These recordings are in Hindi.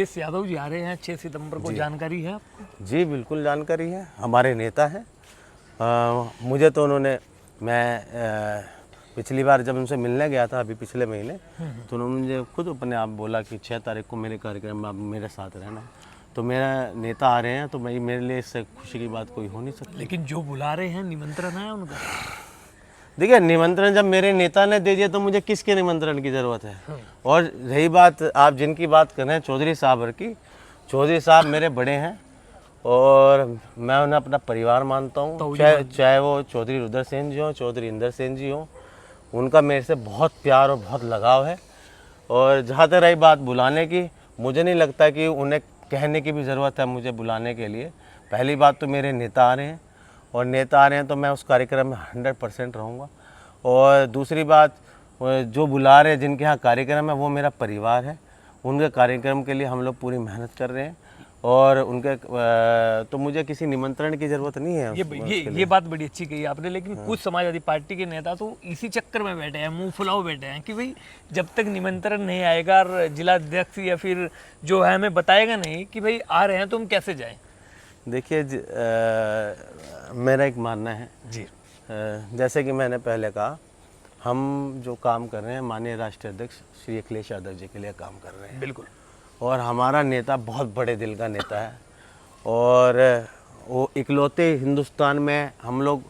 अखिलेश यादव जी आ रहे हैं 6 सितंबर को, जानकारी है आपको? जी बिल्कुल जानकारी है, हमारे नेता हैं। मुझे तो उन्होंने पिछली बार जब उनसे मिलने गया था अभी पिछले महीने, तो उन्होंने मुझे खुद अपने आप बोला कि 6 तारीख को मेरे कार्यक्रम में आप मेरे साथ रहना। तो मेरा नेता आ रहे हैं तो मेरे लिए इससे खुशी की बात कोई हो नहीं सकती। लेकिन जो बुला रहे हैं निमंत्रण है उनका। देखिए, निमंत्रण जब मेरे नेता ने दे दिया तो मुझे किसके निमंत्रण की ज़रूरत है। और रही बात आप जिनकी बात कर रहे हैं चौधरी साहब की, चौधरी साहब मेरे बड़े हैं और मैं उन्हें अपना परिवार मानता हूँ। चाहे वो चौधरी रुद्र सेन जी हों, चौधरी इंदर सेन जी हों, उनका मेरे से बहुत प्यार और बहुत लगाव है। और जहाँ तक रही बात बुलाने की, मुझे नहीं लगता कि उन्हें कहने की भी ज़रूरत है मुझे बुलाने के लिए। पहली बात तो मेरे नेता आ रहे हैं और नेता आ रहे हैं तो मैं उस कार्यक्रम में 100% रहूँगा। और दूसरी बात, जो बुला रहे हैं जिनके यहाँ कार्यक्रम है वो मेरा परिवार है। उनके कार्यक्रम के लिए हम लोग पूरी मेहनत कर रहे हैं और उनके तो मुझे किसी निमंत्रण की ज़रूरत नहीं है। ये बात बड़ी अच्छी कही आपने। लेकिन कुछ समाजवादी पार्टी के नेता तो इसी चक्कर में बैठे हैं, मुंह फुलाओ बैठे हैं कि भाई जब तक निमंत्रण नहीं आएगा और जिला अध्यक्ष या फिर जो है हमें बताएगा नहीं कि भाई आ रहे हैं तो हम कैसे जाएं। देखिए, मेरा एक मानना है जी, जैसे कि मैंने पहले कहा, हम जो काम कर रहे हैं माननीय राष्ट्रीय अध्यक्ष श्री अखिलेश यादव जी के लिए काम कर रहे हैं। बिल्कुल। और हमारा नेता बहुत बड़े दिल का नेता है और वो इकलौते हिंदुस्तान में हम लोग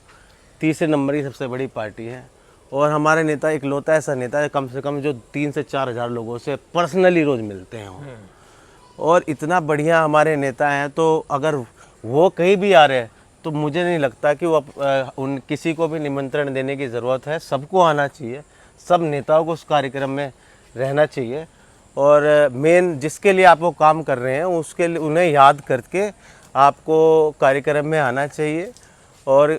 तीसरे नंबर की सबसे बड़ी पार्टी है। और हमारे नेता इकलौता ऐसा नेता है कम से कम जो 3 से 4 हज़ार लोगों से पर्सनली रोज़ मिलते हैं और इतना बढ़िया हमारे नेता हैं। तो अगर वो कहीं भी आ रहे हैं तो मुझे नहीं लगता कि वो उन किसी को भी निमंत्रण देने की ज़रूरत है। सबको आना चाहिए, सब नेताओं को उस कार्यक्रम में रहना चाहिए। और मेन जिसके लिए आप वो काम कर रहे हैं उसके लिए उन्हें याद करके आपको कार्यक्रम में आना चाहिए। और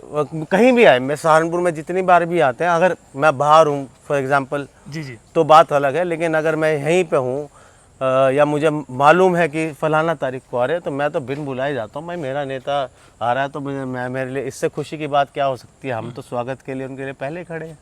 कहीं भी आए, मैं सहारनपुर में जितनी बार भी आते हैं, अगर मैं बाहर हूँ फॉर एग्ज़ाम्पल जी तो बात अलग है, लेकिन अगर मैं यहीं पे हूँ या मुझे मालूम है कि फलाना तारीख को आ रहे हैं तो मैं तो बिन बुलाए जाता हूँ। भाई मेरा नेता आ रहा है तो मेरे लिए इससे खुशी की बात क्या हो सकती है। हम तो स्वागत के लिए उनके लिए पहले खड़े हैं।